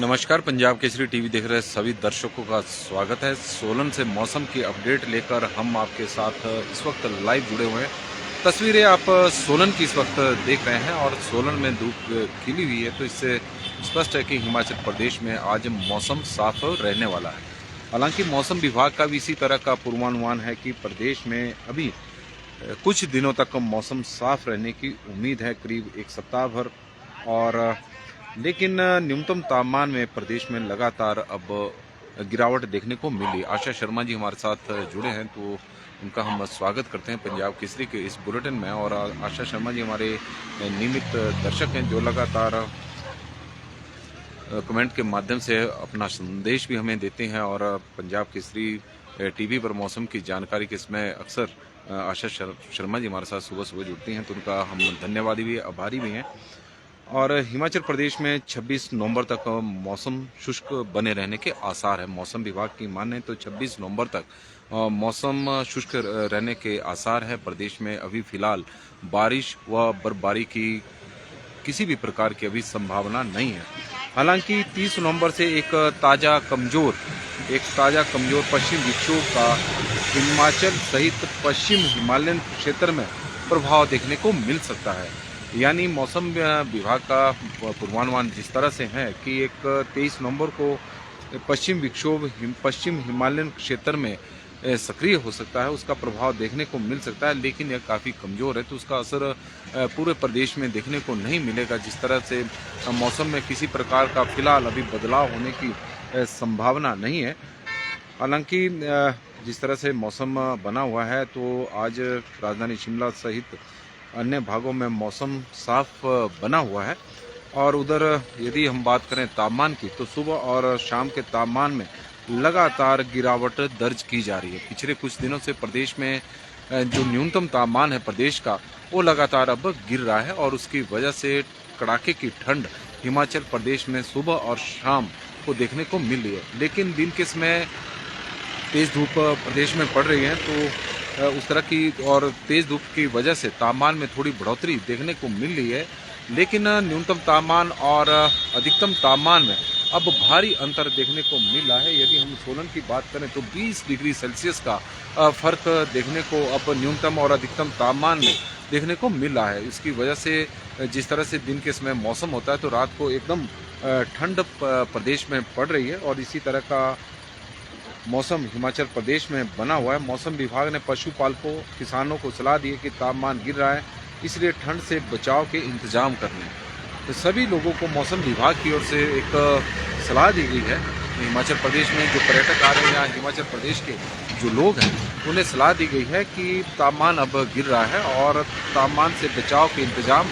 नमस्कार, पंजाब केसरी टीवी देख रहे सभी दर्शकों का स्वागत है। सोलन से मौसम की अपडेट लेकर हम आपके साथ इस वक्त लाइव जुड़े हुए हैं। तस्वीरें आप सोलन की इस वक्त देख रहे हैं और सोलन में धूप खिली हुई है, तो इससे स्पष्ट है कि हिमाचल प्रदेश में आज मौसम साफ रहने वाला है। हालांकि मौसम विभाग का भी इसी तरह का पूर्वानुमान है कि प्रदेश में अभी कुछ दिनों तक मौसम साफ रहने की उम्मीद है, करीब एक सप्ताह भर। और लेकिन न्यूनतम तापमान में प्रदेश में लगातार अब गिरावट देखने को मिली। आशा शर्मा जी हमारे साथ जुड़े हैं, तो उनका हम स्वागत करते हैं पंजाब केसरी के इस बुलेटिन में। और आशा शर्मा जी हमारे नियमित दर्शक हैं जो लगातार कमेंट के माध्यम से अपना संदेश भी हमें देते हैं और पंजाब केसरी टीवी पर मौसम की जानकारी के समय अक्सर आशा शर्मा जी हमारे साथ सुबह सुबह जुड़ती हैं, तो उनका हम धन्यवादी भी आभारी भी हैं। और हिमाचल प्रदेश में 26 नवंबर तक मौसम शुष्क बने रहने के आसार है। मौसम विभाग की माने तो 26 नवंबर तक मौसम शुष्क रहने के आसार है। प्रदेश में अभी फिलहाल बारिश व बर्फबारी की किसी भी प्रकार की अभी संभावना नहीं है। हालांकि 30 नवंबर से एक ताज़ा कमजोर पश्चिम विक्षोभ का हिमाचल सहित पश्चिम हिमालयन क्षेत्र में प्रभाव देखने को मिल सकता है। यानी मौसम विभाग का पूर्वानुमान जिस तरह से है कि एक 23 नवंबर को पश्चिम विक्षोभ पश्चिम हिमालयन क्षेत्र में सक्रिय हो सकता है, उसका प्रभाव देखने को मिल सकता है, लेकिन यह काफ़ी कमज़ोर है, तो उसका असर पूरे प्रदेश में देखने को नहीं मिलेगा। जिस तरह से मौसम में किसी प्रकार का फिलहाल अभी बदलाव होने की संभावना नहीं है। हालांकि जिस तरह से मौसम बना हुआ है, तो आज राजधानी शिमला सहित अन्य भागों में मौसम साफ बना हुआ है। और उधर यदि हम बात करें तापमान की, तो सुबह और शाम के तापमान में लगातार गिरावट दर्ज की जा रही है। पिछले कुछ दिनों से प्रदेश में जो न्यूनतम तापमान है प्रदेश का, वो लगातार अब गिर रहा है और उसकी वजह से कड़ाके की ठंड हिमाचल प्रदेश में सुबह और शाम को देखने को मिल रही है। लेकिन दिन के समय तेज़ धूप प्रदेश में पड़ रही है, तो उस तरह की और तेज़ धूप की वजह से तापमान में थोड़ी बढ़ोतरी देखने को मिल रही है। लेकिन न्यूनतम तापमान और अधिकतम तापमान में अब भारी अंतर देखने को मिल रहा है। यदि हम सोलन की बात करें तो 20 डिग्री सेल्सियस का फर्क देखने को अब न्यूनतम और अधिकतम तापमान में देखने को मिल रहा है। इसकी वजह से जिस तरह से दिन के समय मौसम होता है, तो रात को एकदम ठंड प्रदेश में पड़ रही है और इसी तरह का मौसम हिमाचल प्रदेश में बना हुआ है। मौसम विभाग ने पशुपालकों किसानों को सलाह दी है कि तापमान गिर रहा है, इसलिए ठंड से बचाव के इंतजाम करने। तो सभी लोगों को मौसम विभाग की ओर से एक सलाह दी गई है। हिमाचल प्रदेश में जो पर्यटक आ रहे हैं या हिमाचल प्रदेश के जो लोग हैं, उन्हें सलाह दी गई है कि तापमान अब गिर रहा है और तापमान से बचाव के इंतजाम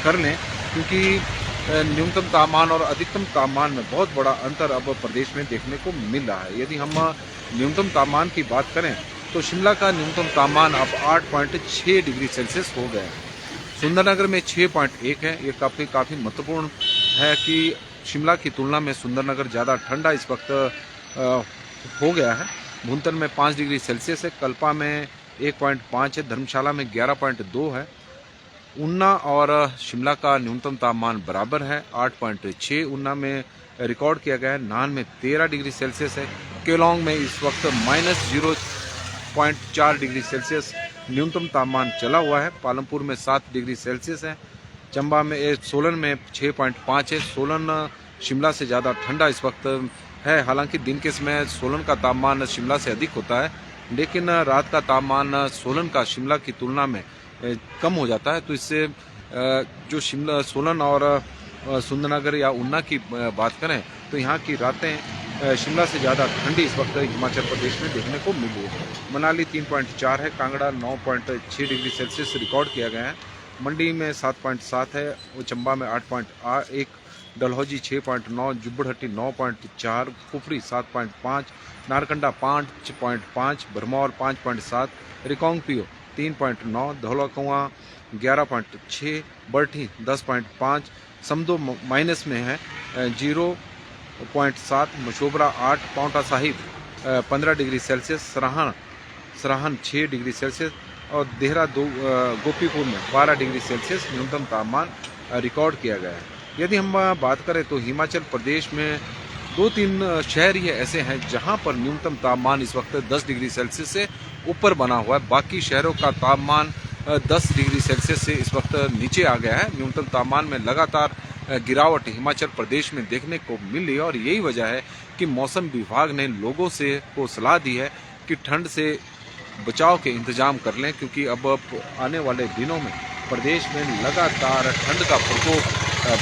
कर लें, क्योंकि न्यूनतम तापमान और अधिकतम तापमान में बहुत बड़ा अंतर अब प्रदेश में देखने को मिल रहा है। यदि हम न्यूनतम तापमान की बात करें, तो शिमला का न्यूनतम तापमान अब 8.6 डिग्री सेल्सियस हो गया है। सुंदरनगर में 6.1 है। ये काफ़ी महत्वपूर्ण है कि शिमला की तुलना में सुंदरनगर ज़्यादा ठंडा इस वक्त हो गया है। भुंतर में 5 डिग्री सेल्सियस है, कल्पा में 1.5 है, धर्मशाला में 11.2 है। ऊना और शिमला का न्यूनतम तापमान बराबर है, 8.6 ऊना में रिकॉर्ड किया गया है। नाहन में 13 डिग्री सेल्सियस है। केलोंग में इस वक्त -0.4 डिग्री सेल्सियस न्यूनतम तापमान चला हुआ है। पालमपुर में 7 डिग्री सेल्सियस है। चंबा में सोलन में 6.5 है। सोलन शिमला से ज़्यादा ठंडा इस वक्त है। हालांकि दिन के समय सोलन का तापमान शिमला से अधिक होता है, लेकिन रात का तापमान सोलन का शिमला की तुलना में कम हो जाता है। तो इससे जो सोलन और सुंदरनगर या ऊना की बात करें, तो यहाँ की रातें शिमला से ज़्यादा ठंडी इस वक्त हिमाचल प्रदेश में देखने को मिली है। मनाली 3.4 है, कांगड़ा 9.6 डिग्री सेल्सियस रिकॉर्ड किया गया है। मंडी में 7.7 है, चंबा में 8.1, डलहौजी 6.9, जुब्बड़हट्टी 9.4, कुफरी 7.5, नारकंडा 5.5, भरमौर 5.7, रिकांगपिओ 3.9, धौलाकुआं 11.6, बरठी 10.5, समदो माइनस में है 0.7, Mashobra 8, Paonta Sahib 15 degree Celsius, Sarahan 6 degree Celsius और देहरा गोपीपुर में 12 डिग्री सेल्सियस न्यूनतम तापमान रिकॉर्ड किया गया है। यदि हम बात करें तो हिमाचल प्रदेश में 2-3 शहर ही ऐसे हैं जहां पर न्यूनतम तापमान इस वक्त 10 डिग्री सेल्सियस से ऊपर बना हुआ है। बाकी शहरों का तापमान 10 डिग्री सेल्सियस से इस वक्त नीचे आ गया है। न्यूनतम तापमान में लगातार गिरावट हिमाचल प्रदेश में देखने को मिल रही है और यही वजह है कि मौसम विभाग ने लोगों से को सलाह दी है कि ठंड से बचाव के इंतजाम कर लें, क्योंकि अब आने वाले दिनों में प्रदेश में लगातार ठंड का प्रकोप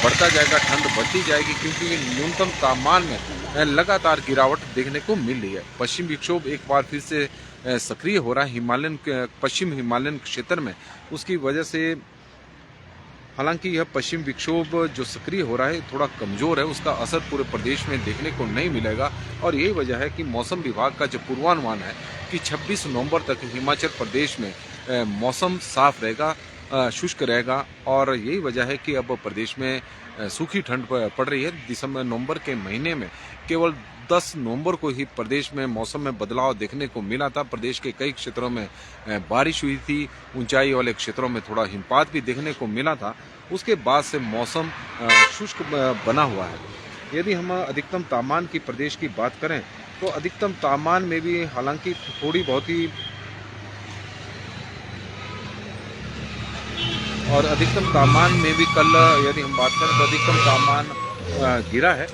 बढ़ता जाएगा, ठंड बढ़ती जाएगी, क्योंकि न्यूनतम तापमान में लगातार गिरावट देखने को मिल रही है। पश्चिम विक्षोभ एक बार फिर से सक्रिय हो रहा है पश्चिम हिमालयन क्षेत्र में। उसकी वजह से हालांकि यह पश्चिम विक्षोभ जो सक्रिय हो रहा है थोड़ा कमजोर है, उसका असर पूरे प्रदेश में देखने को नहीं मिलेगा और यही वजह है कि मौसम विभाग का जो पूर्वानुमान है कि 26 नवंबर तक हिमाचल प्रदेश में मौसम साफ रहेगा, शुष्क रहेगा और यही वजह है कि अब प्रदेश में सूखी ठंड पड़ रही है। नवंबर के महीने में केवल 10 नवंबर को ही प्रदेश में मौसम में बदलाव देखने को मिला था। प्रदेश के कई क्षेत्रों में बारिश हुई थी, ऊंचाई वाले क्षेत्रों में थोड़ा हिमपात भी देखने को मिला था। उसके बाद से मौसम शुष्क बना हुआ है। यदि हम अधिकतम तापमान की प्रदेश की बात करें तो अधिकतम तापमान में भी हालांकि थोड़ी बहुत ही और अधिकतम तापमान में भी कल यदि हम बात करें तो अधिकतम तापमान गिरा है।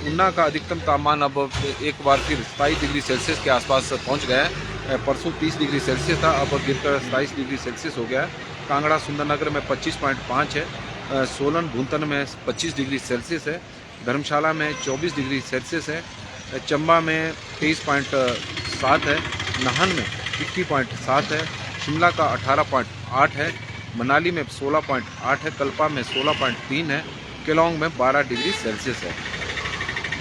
ऊना का अधिकतम तापमान अब एक बार फिर 27 डिग्री सेल्सियस के आसपास पहुंच गया है। परसों 30 डिग्री सेल्सियस था, अब गिरकर 27 डिग्री सेल्सियस हो गया है। कांगड़ा सुंदरनगर में 25.5 है, सोलन भूंतन में 25 डिग्री सेल्सियस है, धर्मशाला में 24 डिग्री सेल्सियस है, चंबा में 23.7 है, नाहन में 21.7 है, शिमला का 18.8 है, मनाली में 16.8 है, कल्पा में 16.3 है, केलोंग में 12 डिग्री सेल्सियस है।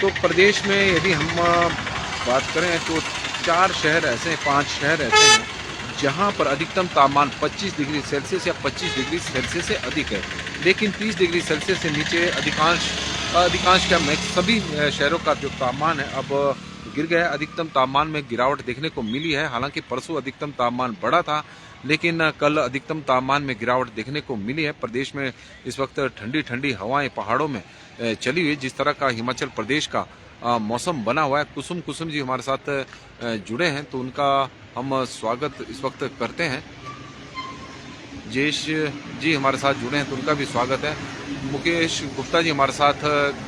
तो प्रदेश में यदि हम बात करें तो 5 शहर ऐसे हैं जहां पर अधिकतम तापमान 25 डिग्री सेल्सियस या 25 डिग्री सेल्सियस से अधिक है, लेकिन 30 डिग्री सेल्सियस से नीचे अधिकांश क्या मैं सभी शहरों का जो तापमान है अब गिर गया है। अधिकतम तापमान में गिरावट देखने को मिली है। हालांकि परसों अधिकतम तापमान बढ़ा था, लेकिन कल अधिकतम तापमान में गिरावट देखने को मिली है। प्रदेश में इस वक्त ठंडी ठंडी हवाएं पहाड़ों में चली हुई, जिस तरह का हिमाचल प्रदेश का मौसम बना हुआ है। कुसुम जी हमारे साथ जुड़े हैं तो उनका हम स्वागत इस वक्त करते हैं। जयेश जी हमारे साथ जुड़े हैं तो उनका भी स्वागत है। मुकेश गुप्ता जी हमारे साथ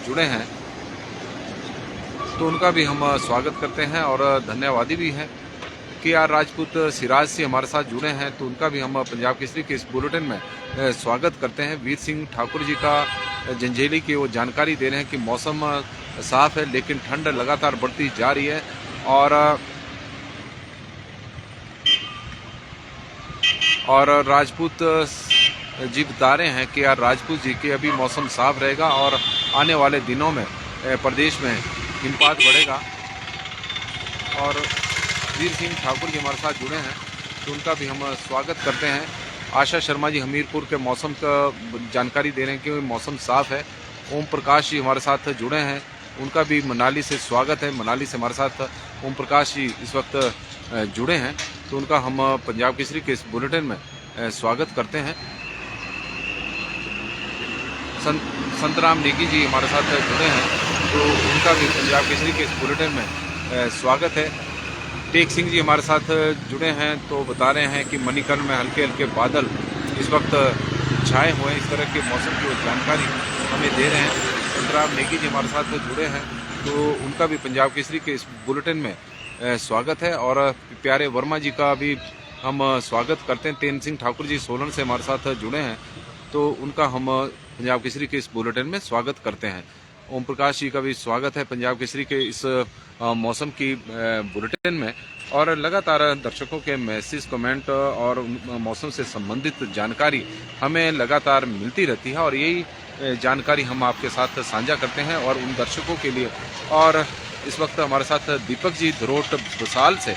जुड़े हैं तो उनका भी हम स्वागत करते हैं और धन्यवादी भी हैं। KR राजपूत सिराज से हमारे साथ जुड़े हैं तो उनका भी हम पंजाब केसरी के इस बुलेटिन में स्वागत करते हैं। वीर सिंह ठाकुर जी का जंजेली की वो जानकारी दे रहे हैं कि मौसम साफ है लेकिन ठंड लगातार बढ़ती जा रही है और राजपूत जी बता रहे हैं KR राजपूत जी कि अभी मौसम साफ रहेगा और आने वाले दिनों में प्रदेश में हिमपात बढ़ेगा। और वीर सिंह ठाकुर जी हमारे साथ जुड़े हैं तो उनका भी हम स्वागत करते हैं। आशा शर्मा जी हमीरपुर के मौसम का जानकारी दे रहे हैं कि मौसम साफ है। ओम प्रकाश जी हमारे साथ जुड़े हैं, उनका भी मनाली से स्वागत है। मनाली से हमारे साथ ओम प्रकाश जी इस वक्त जुड़े हैं तो उनका हम पंजाब केसरी के इस बुलेटिन में स्वागत करते हैं। संतराम नेगी जी हमारे साथ जुड़े हैं तो उनका भी पंजाब केसरी के इस बुलेटिन में स्वागत है। टेक सिंह जी हमारे साथ जुड़े हैं तो बता रहे हैं कि मणिकर्ण में हल्के हल्के बादल इस वक्त छाए हुए हैं। इस तरह के मौसम की जानकारी हमें दे रहे हैं। संतराम नेगी जी हमारे साथ जुड़े हैं तो उनका भी पंजाब केसरी के इस बुलेटिन में स्वागत है। और प्यारे वर्मा जी का भी हम स्वागत करते हैं। तेन सिंह ठाकुर जी सोलन से हमारे साथ जुड़े हैं तो उनका हम पंजाब केसरी के इस बुलेटिन में स्वागत करते हैं। ओम प्रकाश जी का भी स्वागत है पंजाब केसरी के इस मौसम की बुलेटिन में। और लगातार दर्शकों के मैसेज कमेंट और मौसम से संबंधित जानकारी हमें लगातार मिलती रहती है और यही जानकारी हम आपके साथ साझा करते हैं और उन दर्शकों के लिए। और इस वक्त हमारे साथ दीपक जी धरोट बसाल से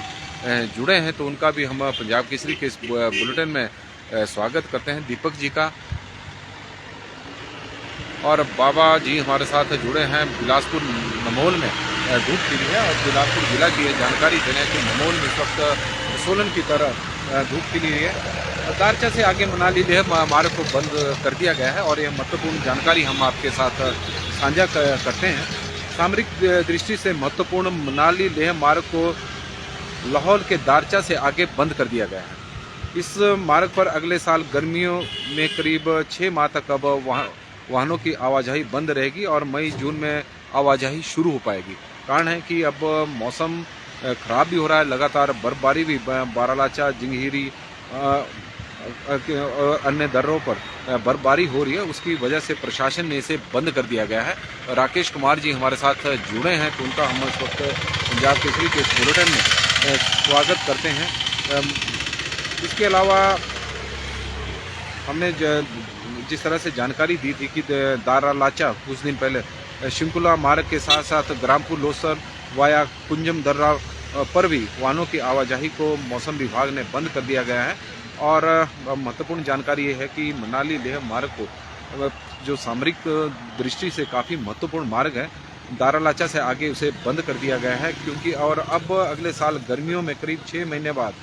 जुड़े हैं तो उनका भी हम पंजाब केसरी के इस बुलेटिन में स्वागत करते हैं दीपक जी का। और बाबा जी हमारे साथ जुड़े हैं बिलासपुर नमोल में धूप खिली है और बिलासपुर जिला की जानकारी देने कि नमोल में इस वक्त सोलन की तरह धूप खिली हुई है। दारचा से आगे मनाली लेह मार्ग को बंद कर दिया गया है और यह महत्वपूर्ण जानकारी हम आपके साथ साझा करते हैं। सामरिक दृष्टि से महत्वपूर्ण मनाली लेह मार्ग को लाहौल के दारचा से आगे बंद कर दिया गया है। इस मार्ग पर अगले साल गर्मियों में करीब 6 माह तक अब वाहनों की आवाजाही बंद रहेगी और मई जून में आवाजाही शुरू हो पाएगी। कारण है कि अब मौसम खराब भी हो रहा है, लगातार बर्फबारी भी बारालाचा, जिंगहिरी और अन्य दर्रों पर बर्फबारी हो रही है। उसकी वजह से प्रशासन ने इसे बंद कर दिया गया है। राकेश कुमार जी हमारे साथ जुड़े हैं, तो उनका हम इस वक्त पंजाब केसरी के बुलेटिन में स्वागत करते हैं। इसके अलावा हमने जिस तरह से जानकारी दी थी कि दारालाचा कुछ दिन पहले शिंकुला मार्ग के साथ साथ ग्रामपुर लोसर वाया कुंजम दर्रा पर भी वाहनों की आवाजाही को मौसम विभाग ने बंद कर दिया गया है। और महत्वपूर्ण जानकारी ये है कि मनाली लेह मार्ग को जो सामरिक दृष्टि से काफ़ी महत्वपूर्ण मार्ग है, दारालाचा से आगे उसे बंद कर दिया गया है, क्योंकि और अब अगले साल गर्मियों में करीब 6 महीने बाद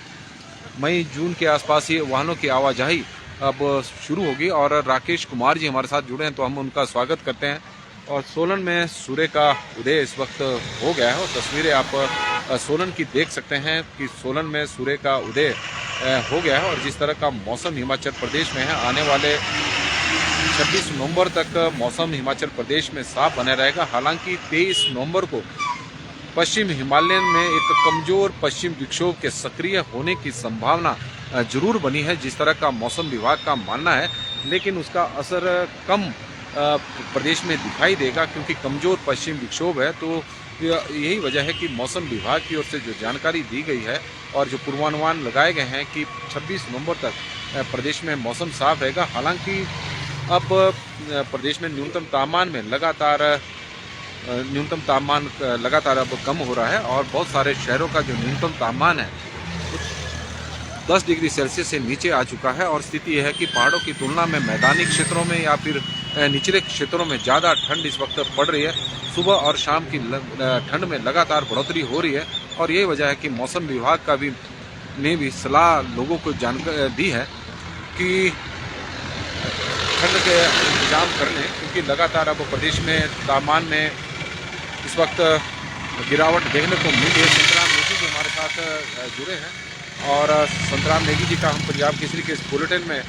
मई जून के आसपास ये वाहनों की आवाजाही अब शुरू होगी। और राकेश कुमार जी हमारे साथ जुड़े हैं, तो हम उनका स्वागत करते हैं। और सोलन में सूर्य का उदय इस वक्त हो गया है और तस्वीरें आप सोलन की देख सकते हैं कि सोलन में सूर्य का उदय हो गया है। और जिस तरह का मौसम हिमाचल प्रदेश में है, आने वाले 26 नवंबर तक मौसम हिमाचल प्रदेश में साफ बना रहेगा। हालांकि 23 नवंबर को पश्चिम हिमालय में एक कमजोर पश्चिम विक्षोभ के सक्रिय होने की संभावना जरूर बनी है, जिस तरह का मौसम विभाग का मानना है। लेकिन उसका असर कम प्रदेश में दिखाई देगा, क्योंकि कमजोर पश्चिम विक्षोभ है। तो यही वजह है कि मौसम विभाग की ओर से जो जानकारी दी गई है और जो पूर्वानुमान लगाए गए हैं कि 26 नवंबर तक प्रदेश में मौसम साफ रहेगा। हालांकि अब प्रदेश में न्यूनतम तापमान लगातार अब कम हो रहा है और बहुत सारे शहरों का जो न्यूनतम तापमान है 10 डिग्री सेल्सियस से नीचे आ चुका है। और स्थिति यह है कि पहाड़ों की तुलना में मैदानी क्षेत्रों में या फिर निचले क्षेत्रों में ज़्यादा ठंड इस वक्त पड़ रही है। सुबह और शाम की ठंड में लगातार बढ़ोतरी हो रही है और यही वजह है कि मौसम विभाग ने भी सलाह लोगों को जानकारी दी है कि ठंड के इंतजाम कर लें, क्योंकि लगातार अब प्रदेश में तापमान में इस वक्त गिरावट देखने को मिल रही है। संतराम नेगी जी हमारे साथ जुड़े हैं और संतराम नेगी जी का हम पंजाब केसरी के इस बुलेटिन में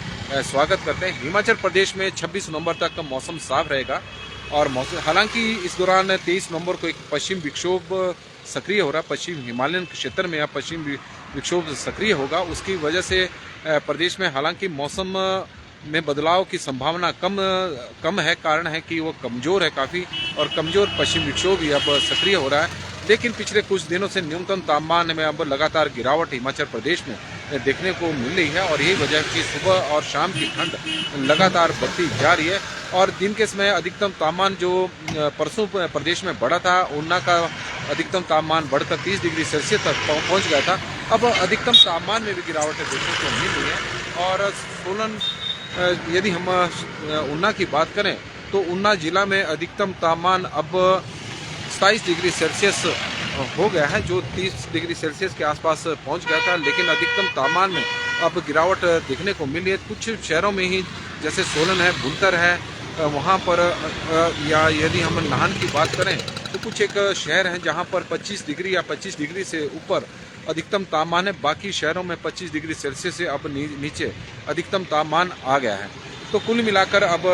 स्वागत करते हैं। हिमाचल प्रदेश में 26 नवंबर तक मौसम साफ रहेगा और हालांकि इस दौरान 23 नवंबर को एक पश्चिम विक्षोभ सक्रिय हो रहा है। पश्चिम हिमालयन क्षेत्र में या पश्चिम विक्षोभ सक्रिय होगा, उसकी वजह से प्रदेश में हालांकि मौसम में बदलाव की संभावना कम है। कारण है कि वो कमज़ोर है काफ़ी और कमज़ोर पश्चिम विक्षोभ भी अब सक्रिय हो रहा है। लेकिन पिछले कुछ दिनों से न्यूनतम तापमान में अब लगातार गिरावट हिमाचल प्रदेश में देखने को मिल रही है और यही वजह है कि सुबह और शाम की ठंड लगातार बढ़ती जा रही है। और दिन के समय अधिकतम तापमान जो परसों प्रदेश में बढ़ा था, ऊना का अधिकतम तापमान बढ़कर 30 डिग्री सेल्सियस तक पहुंच गया था। अब अधिकतम तापमान में भी गिरावट देखने को मिल रही है। और सोलन यदि हम ऊना की बात करें तो ऊना जिला में अधिकतम तापमान अब 27 डिग्री सेल्सियस हो गया है, जो 30 डिग्री सेल्सियस के आसपास पहुंच गया था। लेकिन अधिकतम तापमान में अब गिरावट देखने को मिली है। कुछ शहरों में ही जैसे सोलन है, बुनकर है, वहां पर या यदि हम नाहन की बात करें तो कुछ एक शहर हैं जहां पर 25 डिग्री या 25 डिग्री से ऊपर अधिकतम तापमान है। बाकी शहरों में 25 डिग्री सेल्सियस से अब नीचे अधिकतम तापमान आ गया है। तो कुल मिलाकर अब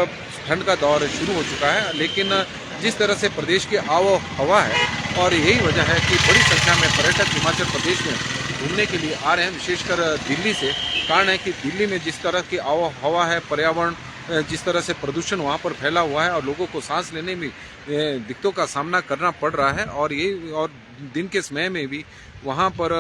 ठंड का दौर शुरू हो चुका है। लेकिन जिस तरह से प्रदेश की आबो हवा है और यही वजह है कि बड़ी संख्या में पर्यटक हिमाचल प्रदेश में घूमने के लिए आ रहे हैं, विशेषकर दिल्ली से। कारण है कि दिल्ली में जिस तरह की आबो हवा है, पर्यावरण जिस तरह से प्रदूषण वहाँ पर फैला हुआ है और लोगों को सांस लेने में दिक्कतों का सामना करना पड़ रहा है। और दिन के समय में भी वहाँ पर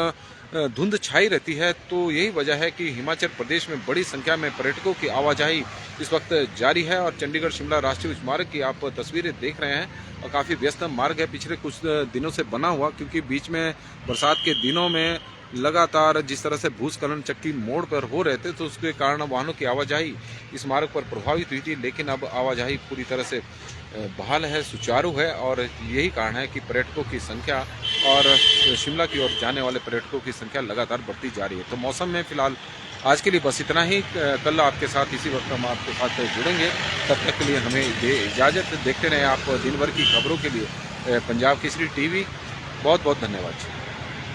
धुंध छाई रहती है। तो यही वजह है कि हिमाचल प्रदेश में बड़ी संख्या में पर्यटकों की आवाजाही इस वक्त जारी है। और चंडीगढ़ शिमला राष्ट्रीय उच्च मार्ग की आप तस्वीरें देख रहे हैं और काफ़ी व्यस्त मार्ग है, पिछले कुछ दिनों से बना हुआ, क्योंकि बीच में बरसात के दिनों में लगातार जिस तरह से भूस्खलन चक्की मोड़ पर हो रहे थे, तो उसके कारण वाहनों की आवाजाही इस मार्ग पर प्रभावित हुई थी। लेकिन अब आवाजाही पूरी तरह से बहाल है, सुचारू है और यही कारण है कि पर्यटकों की संख्या और शिमला की ओर जाने वाले पर्यटकों की संख्या लगातार बढ़ती जा रही है। तो मौसम में फिलहाल आज के लिए बस इतना ही। कल आपके साथ इसी वक्त हम आपके साथ जुड़ेंगे। तब तक के लिए हमें इजाज़त। देखते रहें आप दिन भर की खबरों के लिए पंजाब केसरी टीवी। बहुत बहुत धन्यवाद।